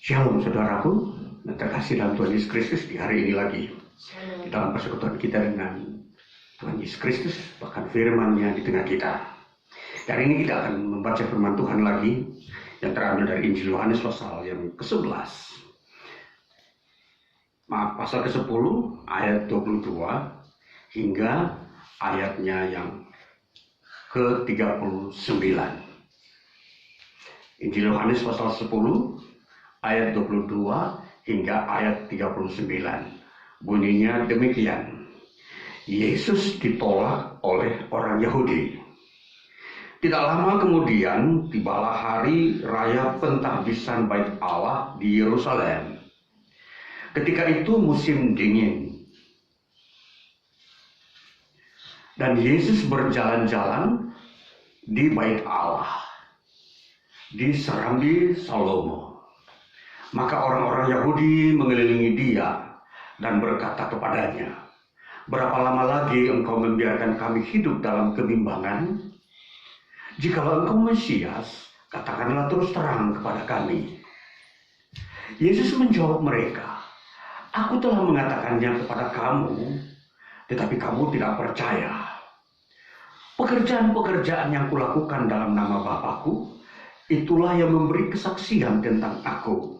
Shalom saudaraku, yang terkasih dalam Tuhan Yesus Kristus di hari ini lagi. Di dalam persekutuan kita dengan Tuhan Yesus Kristus, bahkan firman-Nya di tengah kita. Hari ini kita akan membaca firman Tuhan lagi yang terambil dari Injil Yohanes pasal yang ke-11. Pasal ke-10 ayat 22 hingga ayatnya yang ke-39. Injil Yohanes pasal 10 ayat 22 hingga ayat 39. Bunyinya demikian. Yesus ditolak oleh orang Yahudi. Tidak lama kemudian tibalah hari raya pentahbisan Bait Allah di Yerusalem. Ketika itu musim dingin. Dan Yesus berjalan-jalan di Bait Allah, di Serambi Salomo. Maka orang-orang Yahudi mengelilingi dia dan berkata kepadanya, "Berapa lama lagi engkau membiarkan kami hidup dalam kebimbangan? Jikalau engkau Mesias, katakanlah terus terang kepada kami." Yesus menjawab mereka, "Aku telah mengatakannya kepada kamu, tetapi kamu tidak percaya. Pekerjaan-pekerjaan yang kulakukan dalam nama Bapa-Ku, itulah yang memberi kesaksian tentang Aku.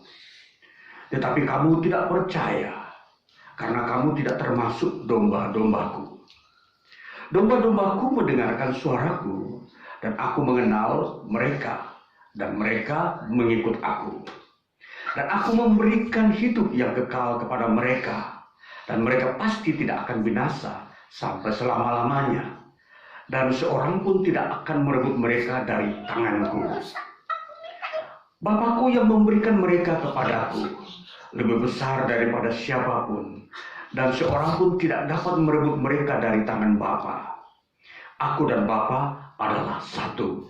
Tetapi kamu tidak percaya, karena kamu tidak termasuk domba-dombaku. Domba-dombaku mendengarkan suaraku, dan aku mengenal mereka, dan mereka mengikut aku. Dan aku memberikan hidup yang kekal kepada mereka, dan mereka pasti tidak akan binasa sampai selama-lamanya. Dan seorang pun tidak akan merebut mereka dari tanganku. Bapa-Ku yang memberikan mereka kepadaku lebih besar daripada siapapun, dan seorang pun tidak dapat merebut mereka dari tangan Bapa. Aku dan Bapa adalah satu."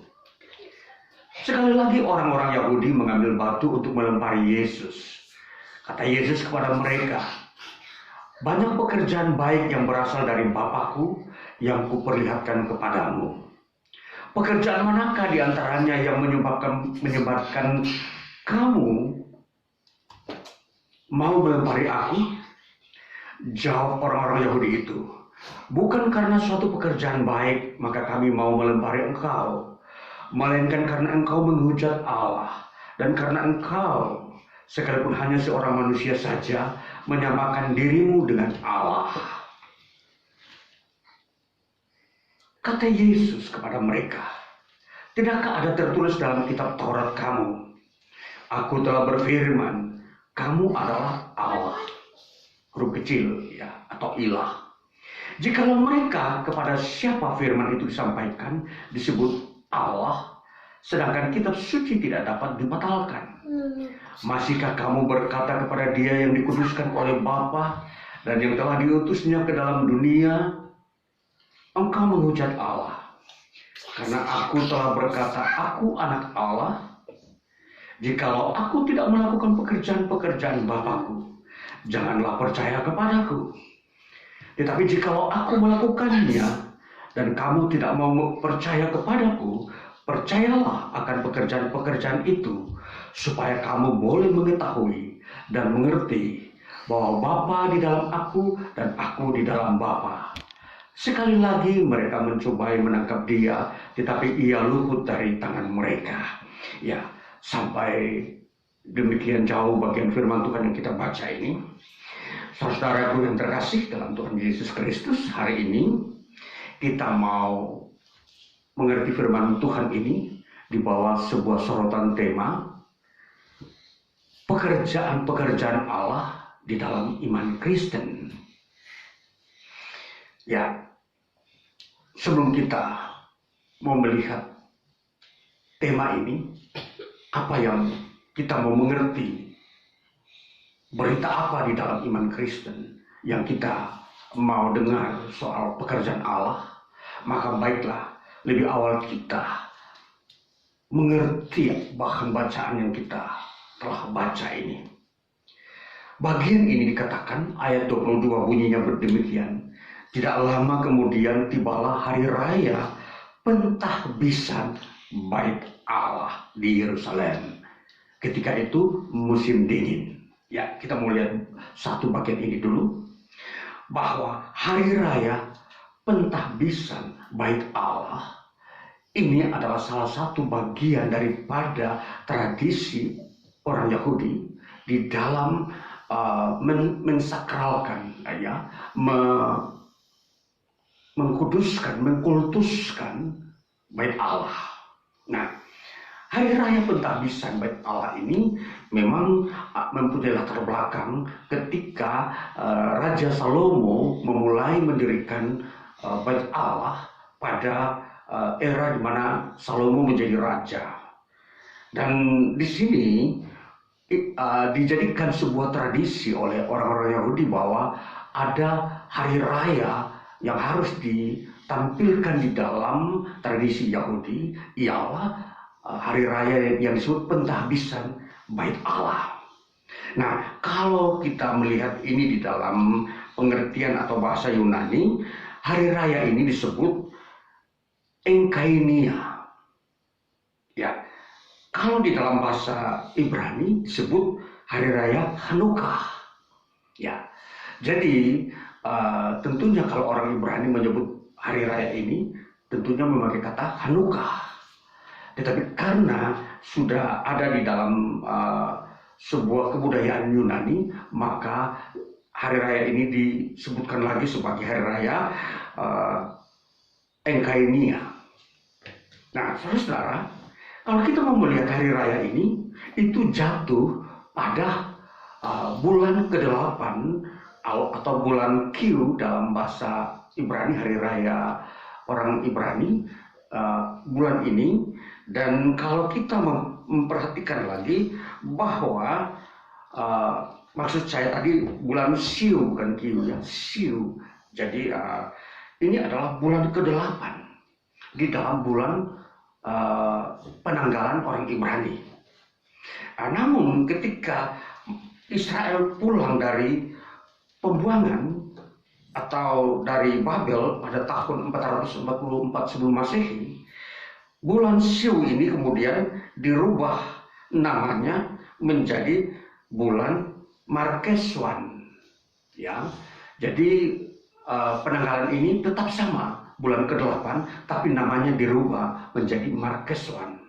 Sekali lagi orang-orang Yahudi mengambil batu untuk melempari Yesus. Kata Yesus kepada mereka, "Banyak pekerjaan baik yang berasal dari Bapa-Ku yang kuperlihatkan kepadamu. Pekerjaan manakah di antaranya yang menyebabkan kamu mau melempari aku?" Jawab orang-orang Yahudi itu, "Bukan karena suatu pekerjaan baik maka kami mau melempari engkau, melainkan karena engkau menghujat Allah, dan karena engkau, sekalipun hanya seorang manusia saja, menyamakan dirimu dengan Allah." Kata Yesus kepada mereka, "Tidakkah ada tertulis dalam kitab Taurat kamu, Aku telah berfirman, kamu adalah Allah," huruf kecil ya, atau ilah. Jikalau mereka kepada siapa firman itu disampaikan disebut Allah, sedangkan kitab suci tidak dapat dibatalkan, masihkah kamu berkata kepada dia yang dikuduskan oleh Bapa dan yang telah diutusnya ke dalam dunia, engkau menghujat Allah? Karena aku telah berkata, aku anak Allah. Jikalau aku tidak melakukan pekerjaan-pekerjaan Bapa-Ku, janganlah percaya kepadaku. Tetapi jikalau aku melakukannya, dan kamu tidak mau percaya kepadaku, percayalah akan pekerjaan-pekerjaan itu, supaya kamu boleh mengetahui dan mengerti bahwa Bapa di dalam aku dan aku di dalam Bapa. Sekali lagi mereka mencobai menangkap dia, tetapi ia luput dari tangan mereka. Ya, sampai demikian jauh bagian firman Tuhan yang kita baca ini. Saudaraku yang terkasih dalam Tuhan Yesus Kristus, hari ini kita mau mengerti firman Tuhan ini di bawah sebuah sorotan tema pekerjaan-pekerjaan Allah di dalam iman Kristen. Ya, sebelum kita mau melihat tema ini, apa yang kita mau mengerti, berita apa di dalam iman Kristen yang kita mau dengar soal pekerjaan Allah, maka baiklah lebih awal kita mengerti bahkan bacaan yang kita telah baca ini. Bagian ini dikatakan, ayat 22 bunyinya berdemikian, "Tidak lama kemudian tibalah hari raya pentahbisan Bait Allah di Yerusalem." Ketika itu musim dingin. Ya, kita mau lihat satu bagian ini dulu, bahwa hari raya pentahbisan bait Allah ini adalah salah satu bagian daripada tradisi orang Yahudi di dalam mensakralkan, ya, mengkuduskan, mengkultuskan bait Allah. Nah, hari raya pentahbisan bait Allah ini memang mempunyai latar belakang ketika Raja Salomo memulai mendirikan bait Allah pada era di mana Salomo menjadi raja. Dan di sini dijadikan sebuah tradisi oleh orang-orang Yahudi bahwa ada hari raya yang harus ditampilkan di dalam tradisi Yahudi, ialah hari raya yang disebut pentahbisan bait Allah. Nah, kalau kita melihat ini di dalam pengertian atau bahasa Yunani, hari raya ini disebut Engkainia. Ya, kalau di dalam bahasa Ibrani disebut hari raya Hanukkah. Ya, jadi tentunya kalau orang Ibrani menyebut hari raya ini, tentunya memakai kata Hanukkah. Tetapi karena sudah ada di dalam sebuah kebudayaan Yunani, maka hari raya ini disebutkan lagi sebagai hari raya Engkainia. Nah, saudara, kalau kita mau melihat hari raya ini, itu jatuh pada bulan ke-8 atau bulan Q dalam bahasa Ibrani, hari raya orang Ibrani, bulan ini. Dan kalau kita memperhatikan lagi bahwa maksud saya tadi bulan Siu, bukan Q, ya, Siu. Jadi ini adalah bulan ke-8 di dalam bulan penanggalan orang Ibrani. Namun ketika Israel pulang dari pembuangan atau dari Babel pada tahun 444 sebelum Masehi, bulan Siu ini kemudian dirubah namanya menjadi bulan Markeswan. Ya, jadi penanggalan ini tetap sama, bulan ke-8, tapi namanya dirubah menjadi Markeswan.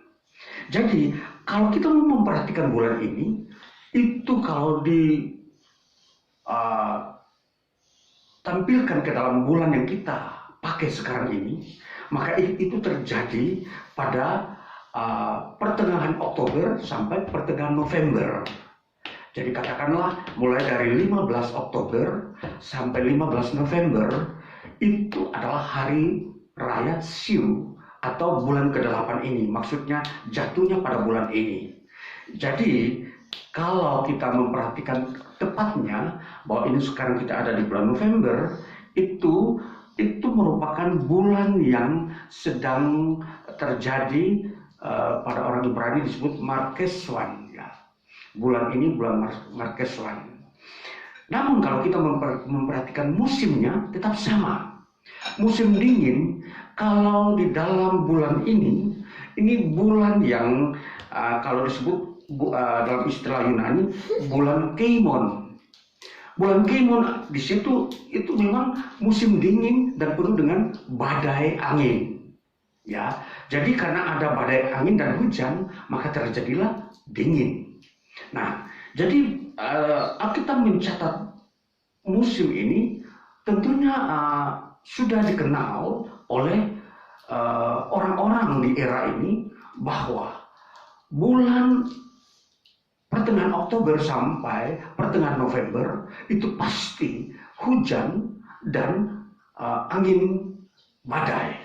Jadi kalau kita mau memperhatikan bulan ini, itu kalau tampilkan ke dalam bulan yang kita pakai sekarang ini, maka itu terjadi pada pertengahan Oktober sampai pertengahan November. Jadi katakanlah mulai dari 15 Oktober sampai 15 November itu adalah hari raya Siu atau bulan ke-8 ini. Maksudnya jatuhnya pada bulan ini. Jadi kalau kita memperhatikan tepatnya bahwa ini sekarang kita ada di bulan November, itu merupakan bulan yang sedang terjadi pada orang Ibrani disebut Markeswan. Ya. Bulan ini bulan Markeswan. Namun kalau kita memperhatikan musimnya tetap sama. Musim dingin, kalau di dalam bulan ini bulan yang kalau disebut dalam istilah Yunani bulan Keimon. Bulan Keimon di situ itu memang musim dingin dan penuh dengan badai angin. Ya, jadi karena ada badai angin dan hujan, maka terjadilah dingin. Nah, jadi Alkitab mencatat musim ini tentunya sudah dikenal oleh orang-orang di era ini bahwa bulan pertengahan Oktober sampai pertengahan November itu pasti hujan dan angin badai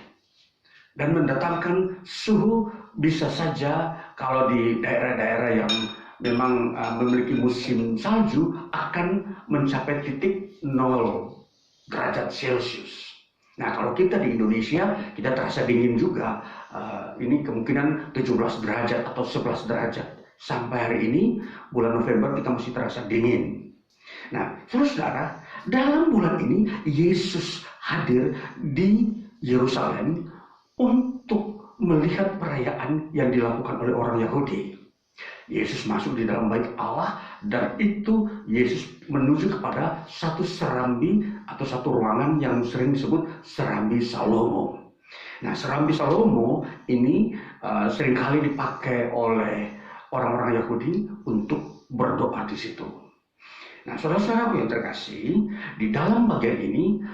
dan mendatangkan suhu bisa saja kalau di daerah-daerah yang memang memiliki musim salju akan mencapai titik 0 derajat Celcius. Nah, kalau kita di Indonesia, kita terasa dingin juga. Ini kemungkinan 17 derajat atau 11 derajat. Sampai hari ini, bulan November, kita masih terasa dingin. Nah, saudara, dalam bulan ini, Yesus hadir di Yerusalem untuk melihat perayaan yang dilakukan oleh orang Yahudi. Yesus masuk di dalam bait Allah, dan itu Yesus menuju kepada satu serambi atau satu ruangan yang sering disebut serambi Salomo. Nah, serambi Salomo ini seringkali dipakai oleh orang-orang Yahudi untuk berdoa di situ. Nah, saudara-saudaraku yang terkasih, di dalam bagian ini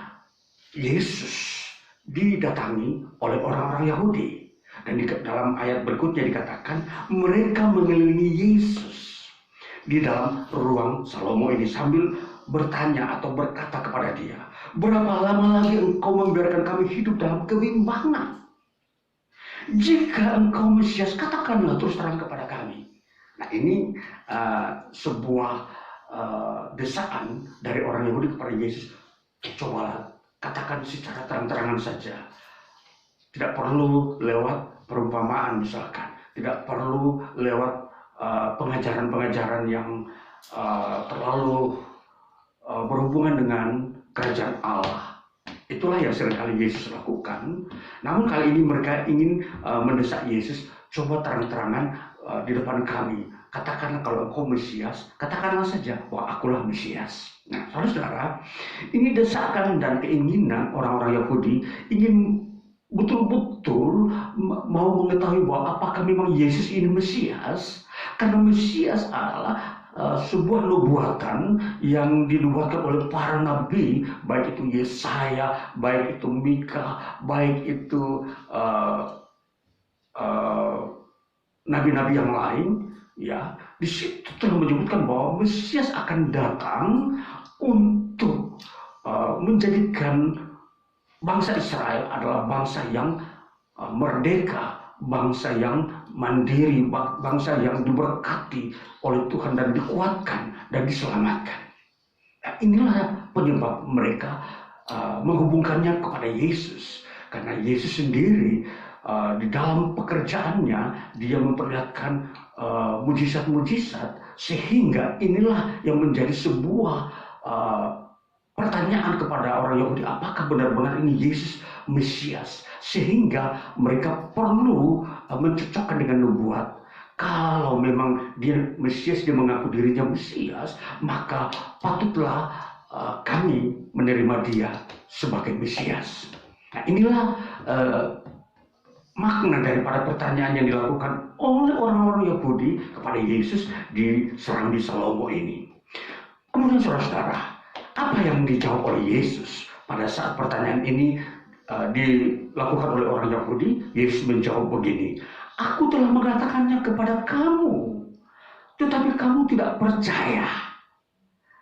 Yesus didatangi oleh orang-orang Yahudi. Dan di dalam ayat berikutnya dikatakan mereka mengelilingi Yesus di dalam ruang Salomo ini sambil bertanya atau berkata kepada dia, "Berapa lama lagi engkau membiarkan kami hidup dalam kebimbangan? Jika engkau Mesias, katakanlah terus terang kepada kami." Nah, ini sebuah desaan dari orang Yahudi kepada Yesus. Cobalah katakan secara terang-terangan saja. Tidak perlu lewat perumpamaan misalkan. Tidak perlu lewat pengajaran-pengajaran yang terlalu berhubungan dengan kerajaan Allah. Itulah yang seringkali Yesus lakukan. Namun kali ini mereka ingin mendesak Yesus, coba terang-terangan di depan kami. Katakanlah kalau engkau Mesias, katakanlah saja bahwa akulah Mesias. Nah, saudara-saudara, ini desakan dan keinginan orang-orang Yahudi ingin betul-betul mau mengetahui bahwa apakah memang Yesus ini Mesias. Karena Mesias adalah sebuah nubuatan yang dinubuatkan oleh para nabi, baik itu Yesaya, baik itu Mika, baik itu nabi-nabi yang lain. Ya, di situ telah menyebutkan bahwa Mesias akan datang untuk menjadikan bangsa Israel adalah bangsa yang merdeka, bangsa yang mandiri, bangsa yang diberkati oleh Tuhan dan dikuatkan dan diselamatkan. Nah, inilah penyebab mereka menghubungkannya kepada Yesus. Karena Yesus sendiri di dalam pekerjaannya dia memperlihatkan mujizat-mujizat, sehingga inilah yang menjadi sebuah pertanyaan kepada orang Yahudi, apakah benar-benar ini Yesus Mesias? Sehingga mereka perlu mencocokkan dengan nubuat. Kalau memang dia Mesias, dia mengaku dirinya Mesias, maka patutlah kami menerima dia sebagai Mesias. Nah, inilah makna daripada pertanyaan yang dilakukan oleh orang-orang Yahudi kepada Yesus di serambi Salomo ini. Kemudian saudara-saudara, apa yang dijawab oleh Yesus pada saat pertanyaan ini dilakukan oleh orang Yahudi? Yesus menjawab begini, "Aku telah mengatakannya kepada kamu, tetapi kamu tidak percaya."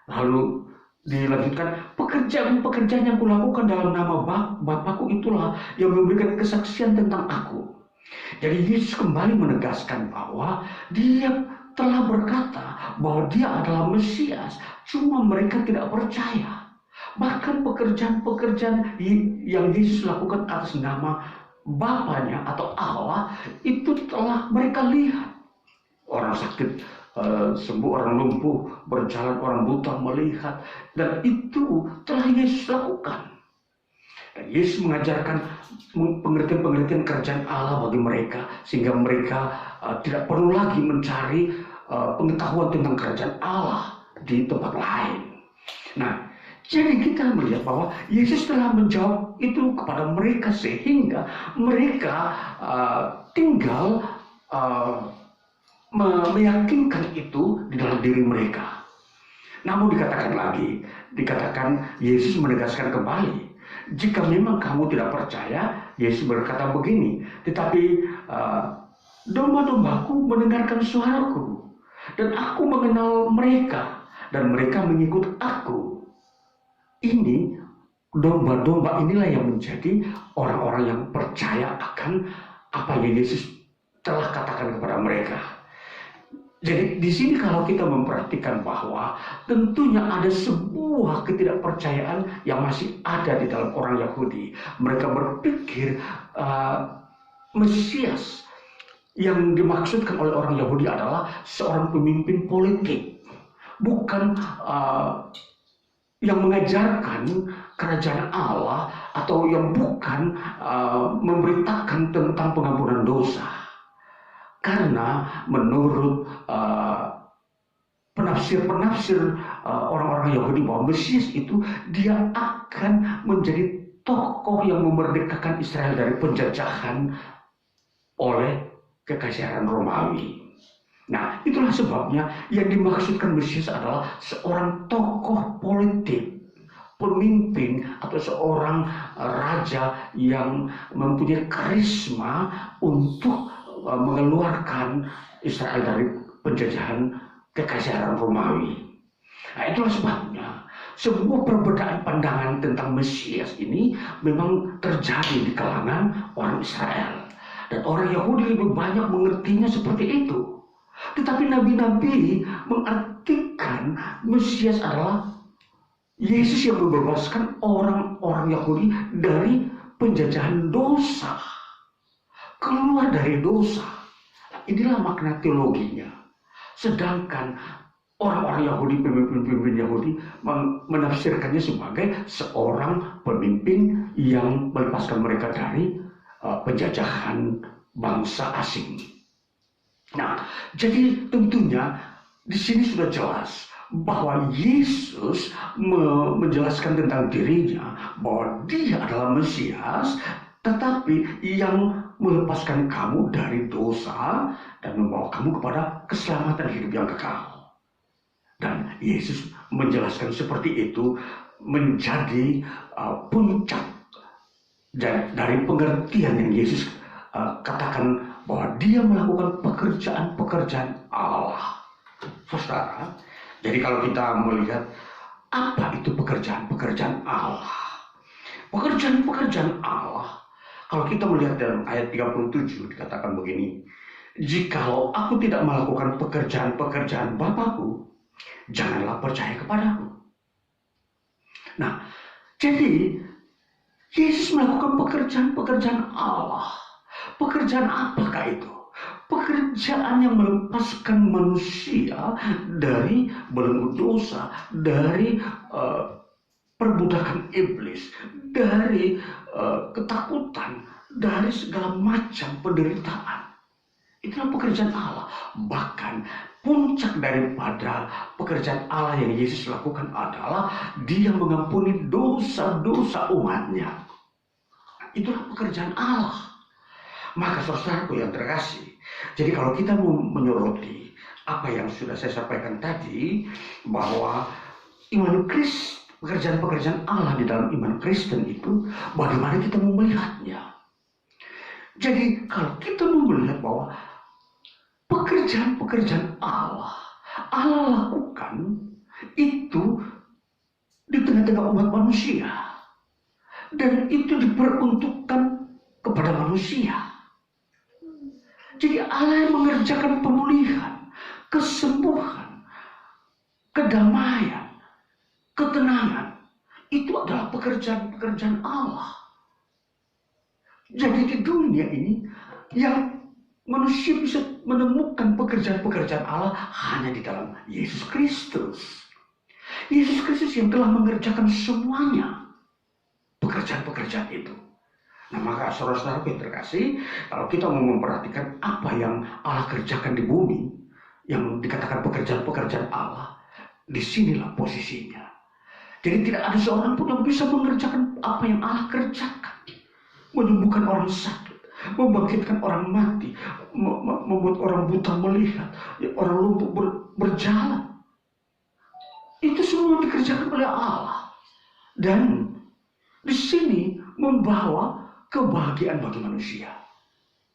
Lalu dilanjutkan, "Pekerjaan-pekerjaan yang kulakukan dalam nama Bapakku itulah yang memberikan kesaksian tentang aku." Jadi Yesus kembali menegaskan bahwa dia telah berkata bahwa dia adalah Mesias, cuma mereka tidak percaya. Bahkan pekerjaan-pekerjaan yang Yesus lakukan atas nama Bapaknya atau Allah itu telah mereka lihat. Orang sakit sembuh, orang lumpuh berjalan, orang buta melihat, dan itu telah Yesus lakukan. Dan Yesus mengajarkan pengertian-pengertian kerajaan Allah bagi mereka, sehingga mereka tidak perlu lagi mencari pengetahuan tentang kerajaan Allah di tempat lain. Nah, jadi kita melihat bahwa Yesus telah menjawab itu kepada mereka, sehingga mereka tinggal meyakinkan itu di dalam diri mereka. Namun dikatakan Yesus menegaskan kembali, jika memang kamu tidak percaya, Yesus berkata begini, "Tetapi domba-dombaku mendengarkan suaraku, dan aku mengenal mereka, dan mereka mengikut aku." Ini domba-domba inilah yang menjadi orang-orang yang percaya akan apa yang Yesus telah katakan kepada mereka. Jadi di sini kalau kita memperhatikan bahwa tentunya ada sebuah ketidakpercayaan yang masih ada di dalam orang Yahudi. Mereka berpikir Mesias yang dimaksudkan oleh orang Yahudi adalah seorang pemimpin politik, bukan yang mengajarkan kerajaan Allah, atau yang bukan memberitakan tentang pengampunan dosa. Karena menurut penafsir-penafsir orang-orang Yahudi bahwa Mesias itu dia akan menjadi tokoh yang memerdekakan Israel dari penjajahan oleh kekaisaran Romawi. Nah, itulah sebabnya yang dimaksudkan Mesias adalah seorang tokoh politik, pemimpin atau seorang raja yang mempunyai karisma untuk mengeluarkan Israel dari penjajahan kekaisaran Romawi. Nah, itulah sebabnya sebuah perbedaan pandangan tentang Mesias ini memang terjadi di kalangan orang Israel. Dan orang Yahudi lebih banyak mengertinya seperti itu. Tetapi nabi-nabi mengartikan Mesias adalah Yesus yang membebaskan orang-orang Yahudi dari penjajahan dosa. Keluar dari dosa. Inilah makna teologinya. Sedangkan orang-orang Yahudi, pemimpin-pemimpin Yahudi menafsirkannya sebagai seorang pemimpin yang melepaskan mereka dari penjajahan bangsa asing. Nah, jadi tentunya di sini sudah jelas bahwa Yesus menjelaskan tentang dirinya bahwa dia adalah Mesias, tetapi yang melepaskan kamu dari dosa dan membawa kamu kepada keselamatan hidup yang kekal. Dan Yesus menjelaskan seperti itu menjadi puncak dari pengertian yang Yesus katakan bahwa dia melakukan pekerjaan-pekerjaan Allah. Saudara, jadi kalau kita melihat apa itu pekerjaan-pekerjaan Allah. Pekerjaan-pekerjaan Allah, kalau kita melihat dalam ayat 37 dikatakan begini, jikalau aku tidak melakukan pekerjaan-pekerjaan Bapakku, janganlah percaya kepadaku. Nah, jadi Yesus melakukan pekerjaan-pekerjaan Allah. Pekerjaan apakah itu? Pekerjaan yang melepaskan manusia dari belenggu dosa, dari perbudakan iblis, dari ketakutan, dari segala macam penderitaan. Itulah pekerjaan Allah. Bahkan puncak daripada pekerjaan Allah yang Yesus lakukan adalah dia mengampuni dosa-dosa umatnya. Itulah pekerjaan Allah. Maka saudaraku yang terkasih, jadi kalau kita mau menyoroti apa yang sudah saya sampaikan tadi, bahwa iman Kristus, pekerjaan-pekerjaan Allah di dalam iman Kristen itu, bagaimana kita mau melihatnya? Jadi kalau kita mau melihat bahwa pekerjaan-pekerjaan Allah lakukan itu di tengah-tengah umat manusia, dan itu diperuntukkan kepada manusia. Jadi Allah yang mengerjakan pemulihan, kesembuhan, kedamaian, ketenangan, itu adalah pekerjaan-pekerjaan Allah. Jadi di dunia ini yang manusia bisa menemukan pekerjaan-pekerjaan Allah hanya di dalam Yesus Kristus. Yesus Kristus yang telah mengerjakan semuanya pekerjaan-pekerjaan itu. Nah, maka saudara-saudara yang terkasih, kalau kita mau memperhatikan apa yang Allah kerjakan di bumi, yang dikatakan pekerjaan-pekerjaan Allah, disinilah posisinya. Jadi tidak ada seorang pun yang bisa mengerjakan apa yang Allah kerjakan. Menyembuhkan orang sakit, membangkitkan orang mati, membuat orang buta melihat, orang lumpuh berjalan. Itu semua dikerjakan oleh Allah. Dan di sini membawa kebahagiaan bagi manusia.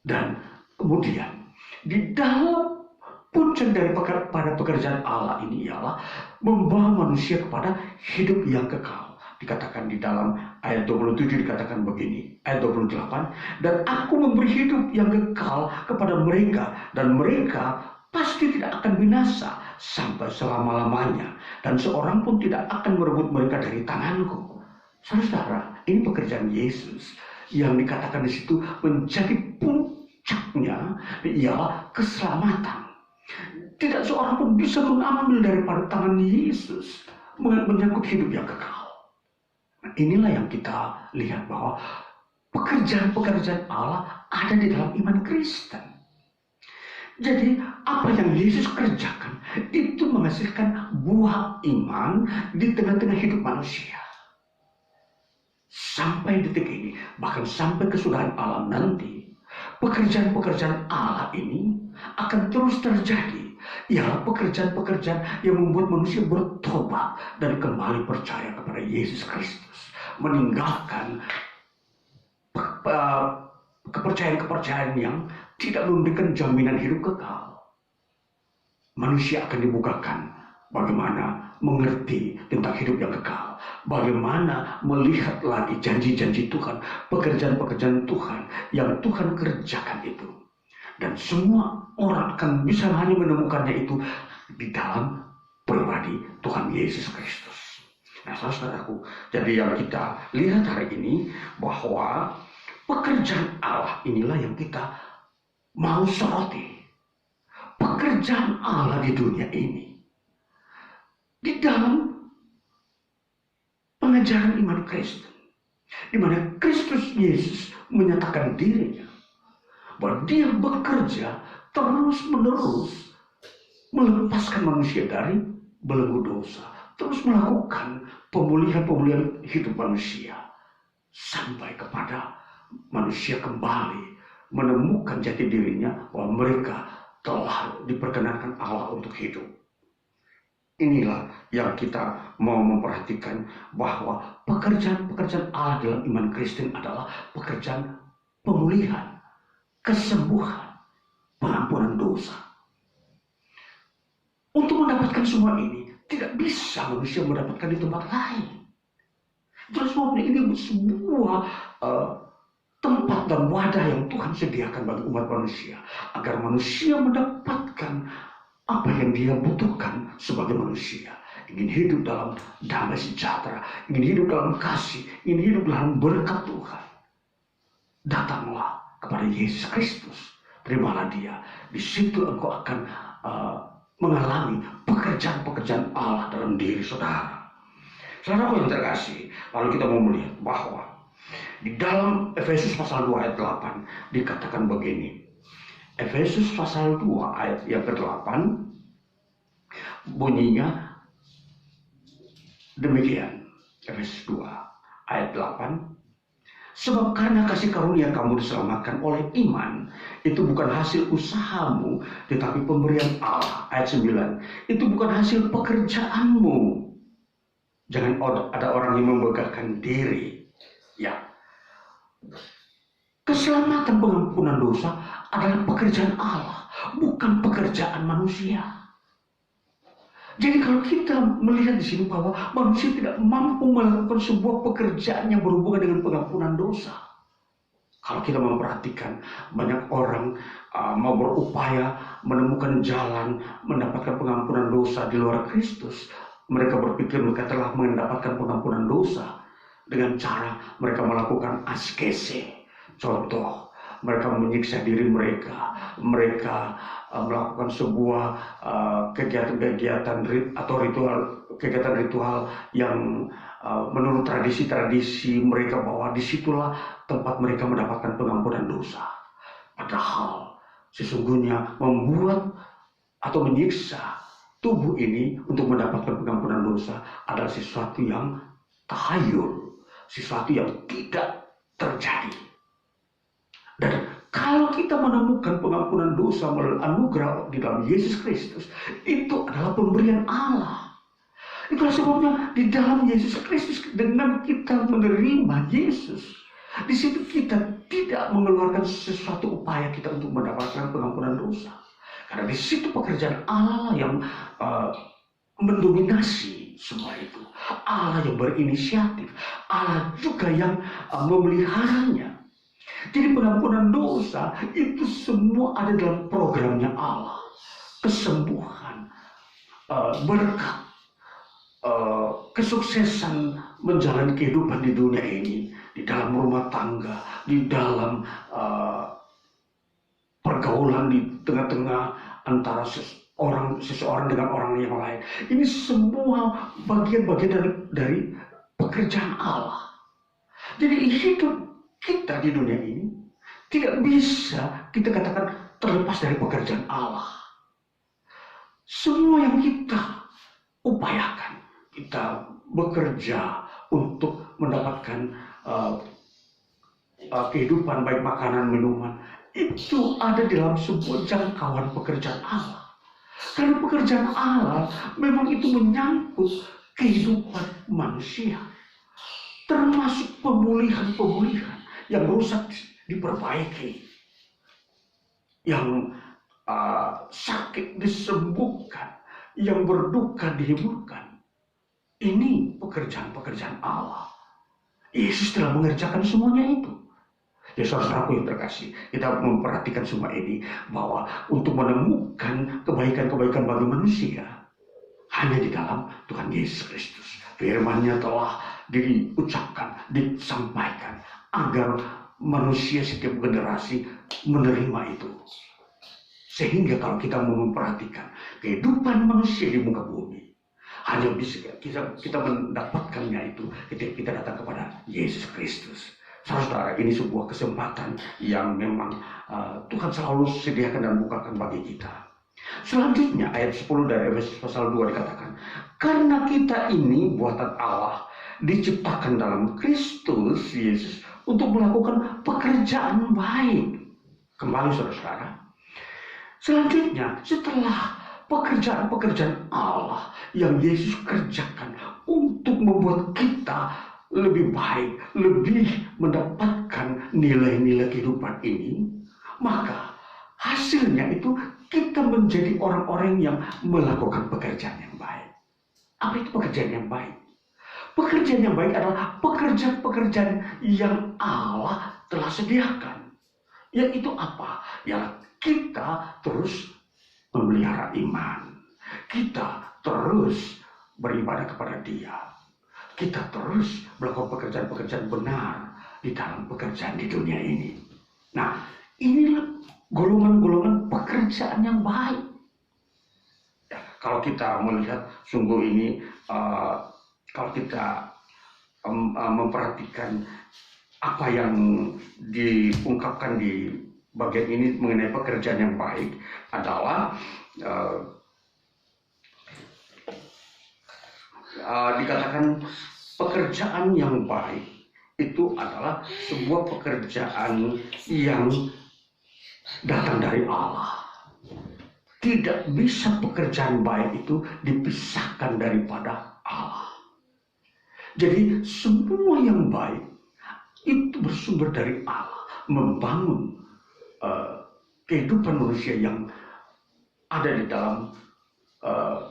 Dan kemudian di dalam puncak daripada pekerjaan Allah ini ialah membawa manusia kepada hidup yang kekal. Dikatakan di dalam ayat 27 dikatakan begini, ayat 28, dan aku memberi hidup yang kekal kepada mereka, dan mereka pasti tidak akan binasa sampai selama-lamanya, dan seorang pun tidak akan merebut mereka dari tanganku. Saudara, ini pekerjaan Yesus yang dikatakan di situ menjadi puncaknya ialah keselamatan. Tidak seorang pun bisa mengambil daripada tangan Yesus menyangkut hidup yang kekal. Nah, inilah yang kita lihat bahwa pekerjaan-pekerjaan Allah ada di dalam iman Kristen. Jadi apa yang Yesus kerjakan itu menghasilkan buah iman di tengah-tengah hidup manusia. Sampai detik ini, bahkan sampai kesudahan alam nanti, pekerjaan-pekerjaan Allah ini akan terus terjadi. Ialah pekerjaan-pekerjaan yang membuat manusia bertobat dan kembali percaya kepada Yesus Kristus. Meninggalkan kepercayaan-kepercayaan yang tidak memberikan jaminan hidup kekal. Manusia akan dibukakan bagaimana mengerti tentang hidup yang kekal, bagaimana melihat lagi janji-janji Tuhan, pekerjaan-pekerjaan Tuhan yang Tuhan kerjakan itu. Dan semua orang akan bisa hanya menemukannya itu di dalam pribadi Tuhan Yesus Kristus. Nah, saudaraku, jadi yang kita lihat hari ini bahwa pekerjaan Allah inilah yang kita mau soroti. Pekerjaan Allah di dunia ini, di dalam pengajaran iman Kristen, di mana Kristus Yesus menyatakan dirinya bahwa dia bekerja terus-menerus melepaskan manusia dari belenggu dosa, terus melakukan pemulihan-pemulihan hidup manusia sampai kepada manusia kembali menemukan jati dirinya bahwa mereka telah diperkenankan Allah untuk hidup. Inilah yang kita mau memperhatikan, bahwa pekerjaan-pekerjaan Allah dalam iman Kristen adalah pekerjaan pemulihan, kesembuhan, pengampunan dosa. Untuk mendapatkan semua ini, tidak bisa manusia mendapatkan di tempat lain. Terus ini sebuah tempat dan wadah yang Tuhan sediakan bagi umat manusia, agar manusia mendapatkan apa yang dia butuhkan sebagai manusia. Ingin hidup dalam damai sejahtera, ingin hidup dalam kasih, ingin hidup dalam berkat Tuhan. Datanglah kepada Yesus Kristus, terimalah dia. Di situ engkau akan mengalami pekerjaan-pekerjaan Allah dalam diri saudara. Saudara yang terkasih, lalu kita mau melihat bahwa di dalam Efesus pasal 2 ayat 8 dikatakan begini. Efesus pasal 2 ayat yang ke-8 bunyinya demikian. Efesus 2 ayat 8. Sebab karena kasih karunia kamu diselamatkan oleh iman, itu bukan hasil usahamu, tetapi pemberian Allah. Ayat 9. Itu bukan hasil pekerjaanmu. Jangan ada orang yang membanggakan diri. Ya. Keselamatan pengampunan dosa adalah pekerjaan Allah, bukan pekerjaan manusia. Jadi kalau kita melihat di sini bahwa manusia tidak mampu melakukan sebuah pekerjaan yang berhubungan dengan pengampunan dosa. Kalau kita memperhatikan, banyak orang mau berupaya menemukan jalan mendapatkan pengampunan dosa di luar Kristus. Mereka berpikir mereka telah mendapatkan pengampunan dosa dengan cara mereka melakukan askese. Contoh, mereka menyiksa diri mereka, mereka melakukan sebuah kegiatan-kegiatan atau kegiatan ritual yang menurut tradisi-tradisi mereka, bahwa disitulah tempat mereka mendapatkan pengampunan dosa. Padahal sesungguhnya membuat atau menyiksa tubuh ini untuk mendapatkan pengampunan dosa adalah sesuatu yang tahayul, sesuatu yang tidak terjadi. Dan kalau kita menemukan pengampunan dosa melalui anugerah di dalam Yesus Kristus, itu adalah pemberian Allah. Itulah sebabnya di dalam Yesus Kristus, dengan kita menerima Yesus, di situ kita tidak mengeluarkan sesuatu upaya kita untuk mendapatkan pengampunan dosa. Karena di situ pekerjaan Allah yang mendominasi semua itu. Allah yang berinisiatif, Allah juga yang memeliharanya. Jadi pengampunan dosa itu semua ada dalam programnya Allah. Kesembuhan, berkat, kesuksesan menjalani kehidupan di dunia ini, di dalam rumah tangga, di dalam pergaulan di tengah-tengah antara seseorang dengan orang yang lain. Ini semua bagian-bagian dari pekerjaan Allah. Jadi hidup kita di dunia ini tidak bisa kita katakan terlepas dari pekerjaan Allah. Semua yang kita upayakan, kita bekerja untuk mendapatkan kehidupan, baik makanan, minuman, itu ada dalam sebuah jangkauan pekerjaan Allah. Karena pekerjaan Allah memang itu menyangkut kehidupan manusia, termasuk pemulihan-pemulihan yang rusak diperbaiki, yang sakit disembuhkan, yang berduka dihiburkan. Ini pekerjaan-pekerjaan Allah. Yesus telah mengerjakan semuanya itu. Ya saudaraku yang terkasih, kita memperhatikan semua ini, bahwa untuk menemukan kebaikan-kebaikan bagi manusia hanya di dalam Tuhan Yesus Kristus. Firman-Nya telah diucapkan, disampaikan agar manusia setiap generasi menerima itu. Sehingga kalau kita mau memperhatikan kehidupan manusia di muka bumi, hanya bisa kita mendapatkannya itu ketika kita datang kepada Yesus Kristus. Saudara, ini sebuah kesempatan yang memang Tuhan selalu sediakan dan bukakan bagi kita. Selanjutnya ayat 10 dari Efesus pasal 2 dikatakan, karena kita ini buatan Allah, diciptakan dalam Kristus Yesus untuk melakukan pekerjaan baik. Kembali saudara-saudara. Selanjutnya, setelah pekerjaan-pekerjaan Allah yang Yesus kerjakan untuk membuat kita lebih baik, lebih mendapatkan nilai-nilai kehidupan ini, maka hasilnya itu kita menjadi orang-orang yang melakukan pekerjaan yang baik. Apa itu pekerjaan yang baik? Pekerjaan yang baik adalah pekerjaan-pekerjaan yang Allah telah sediakan. Yaitu apa? Ya, kita terus memelihara iman. Kita terus beribadah kepada Dia. Kita terus melakukan pekerjaan-pekerjaan benar di dalam pekerjaan di dunia ini. Nah, inilah golongan-golongan pekerjaan yang baik. Ya, kalau kita melihat sungguh ini, kalau kita memperhatikan apa yang diungkapkan di bagian ini mengenai pekerjaan yang baik adalah dikatakan pekerjaan yang baik itu adalah sebuah pekerjaan yang datang dari Allah. Tidak bisa pekerjaan baik itu dipisahkan daripada Allah. Jadi semua yang baik itu bersumber dari Allah, membangun kehidupan manusia yang ada di dalam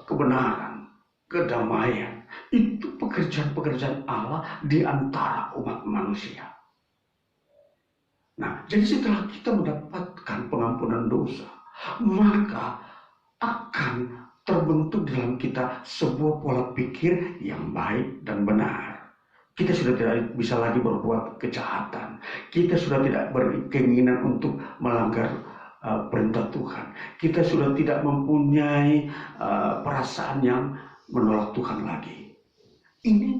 kebenaran, kedamaian. Itu pekerjaan-pekerjaan Allah di antara umat manusia. Nah, jadi setelah kita mendapatkan pengampunan dosa, maka akan terbentuk dalam kita sebuah pola pikir yang baik dan benar. Kita sudah tidak bisa lagi berbuat kejahatan. Kita sudah tidak berkeinginan untuk melanggar perintah Tuhan. Kita sudah tidak mempunyai perasaan yang menolak Tuhan lagi. Ini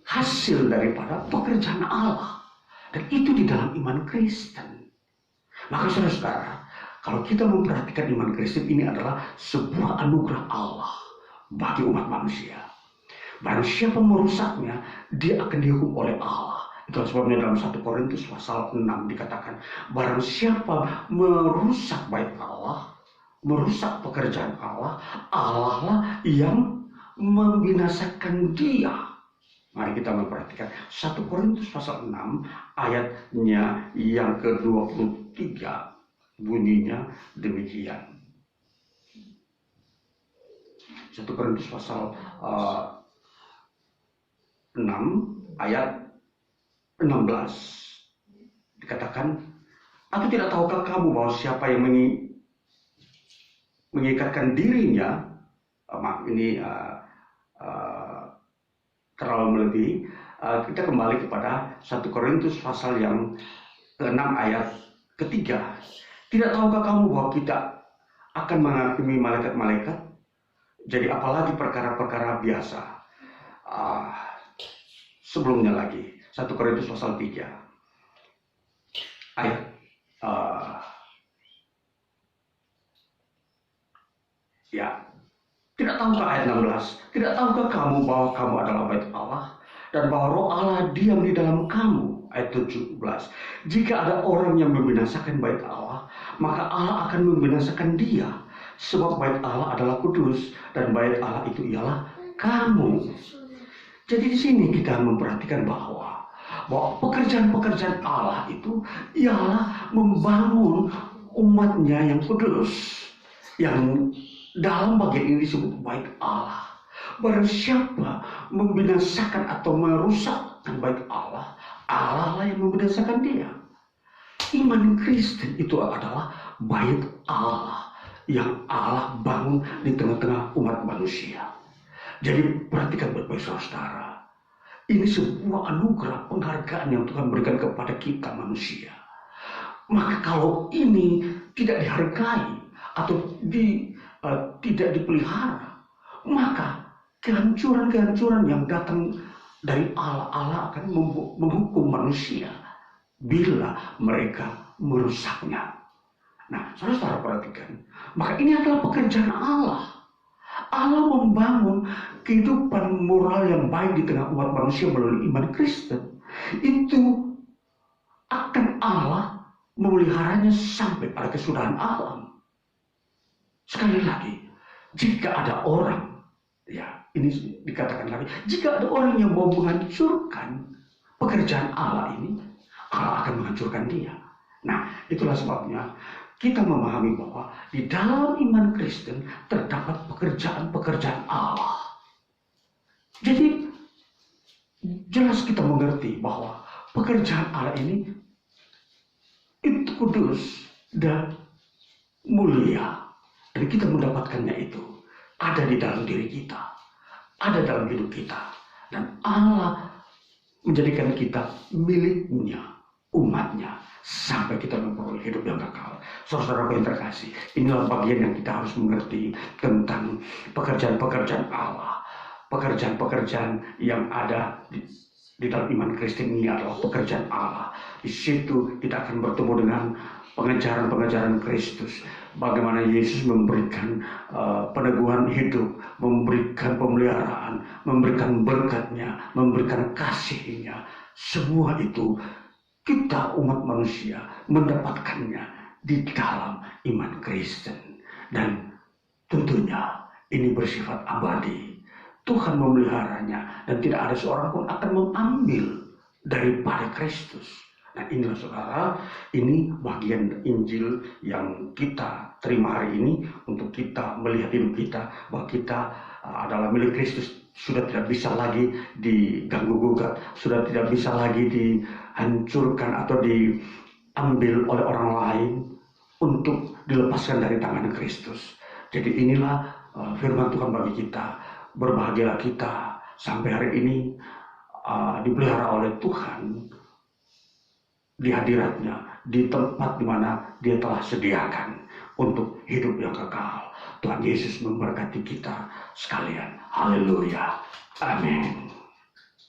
hasil daripada pekerjaan Allah. Dan itu di dalam iman Kristen. Maka saudara-saudara, kalau kita memperhatikan iman Kristen ini adalah sebuah anugerah Allah bagi umat manusia. Barang siapa merusaknya, dia akan dihukum oleh Allah. Itu sebabnya dalam 1 Korintus pasal 6 dikatakan, barang siapa merusak bait Allah, merusak pekerjaan Allah, Allah lah yang membinasakan dia. Mari kita memperhatikan 1 Korintus pasal 6 ayatnya yang ke-23, bunyinya demikian. 1 Korintus pasal 6 ayat 16 dikatakan, aku tidak tahukah kamu bahwa siapa yang mengikatkan dirinya, terlalu melebihi. Kita kembali kepada 1 Korintus pasal yang ke-6 ayat ke-3. Tidak tahukah kamu bahwa kita akan menghakimi malaikat-malaikat? Jadi apalagi perkara-perkara biasa. Sebelumnya lagi 1 Korintus pasal 3 ayat Ya, tidak tahukah ayat 16? Tidak tahukah kamu bahwa kamu adalah bait Allah dan bahwa Roh Allah diam di dalam kamu? Ayat 17. Jika ada orang yang membinasakan bait Allah, maka Allah akan membinasakan dia. Sebab bait Allah adalah kudus dan bait Allah itu ialah kamu. Jadi di sini kita memperhatikan bahwa pekerjaan-pekerjaan Allah itu ialah membangun umatnya yang kudus, yang dalam bagian ini disebut bait Allah. Barang siapa membinasakan atau merusakkan bait Allah, Allah lah yang membinasakan dia. Iman Kristen itu adalah bait Allah yang Allah bangun di tengah-tengah umat manusia. Jadi perhatikan baik-baik saudara, ini sebuah anugerah penghargaan yang Tuhan berikan kepada kita manusia. Maka kalau ini tidak dihargai atau tidak dipelihara, maka kehancuran-kehancuran yang datang dari Allah akan menghukum manusia bila mereka merusaknya. Nah, saudara perhatikan, maka ini adalah pekerjaan Allah. Allah membangun kehidupan moral yang baik di tengah umat manusia melalui iman Kristen. Itu akan Allah memeliharanya sampai pada kesudahan alam. Sekali lagi, jika ada orang, ya ini dikatakan lagi, jika ada orang yang mau menghancurkan pekerjaan Allah ini, Allah akan menghancurkan dia. Nah, itulah sebabnya kita memahami bahwa di dalam iman Kristen terdapat pekerjaan-pekerjaan Allah. Jadi, jelas kita mengerti bahwa pekerjaan Allah ini itu kudus dan mulia. Dan kita mendapatkannya itu ada di dalam diri kita, ada dalam hidup kita. Dan Allah menjadikan kita miliknya, umatnya, sampai kita memperoleh hidup yang kekal. Saudara yang terkasih, inilah bagian yang kita harus mengerti tentang pekerjaan-pekerjaan Allah. Pekerjaan-pekerjaan yang ada di dalam iman Kristen ini adalah pekerjaan Allah. Di situ kita akan bertemu dengan pengajaran-pengajaran Kristus. Bagaimana Yesus memberikan peneguhan hidup, memberikan pemeliharaan, memberikan berkatnya, memberikan kasihnya. Semua itu kita umat manusia mendapatkannya di dalam iman Kristen. Dan tentunya ini bersifat abadi. Tuhan memeliharanya dan tidak ada seorang pun akan mengambil daripada Kristus. Nah, inilah saudara, ini bagian Injil yang kita terima hari ini untuk kita melihat hidup kita bahwa kita adalah milik Kristus, sudah tidak bisa lagi diganggu gugat, sudah tidak bisa lagi dihancurkan atau diambil oleh orang lain untuk dilepaskan dari tangan Kristus. Jadi inilah firman Tuhan bagi kita. Berbahagialah kita sampai hari ini dipelihara oleh Tuhan di hadiratnya, di tempat di mana Dia telah sediakan untuk hidup yang kekal. Tuhan Yesus memberkati kita sekalian. Haleluya. Amin.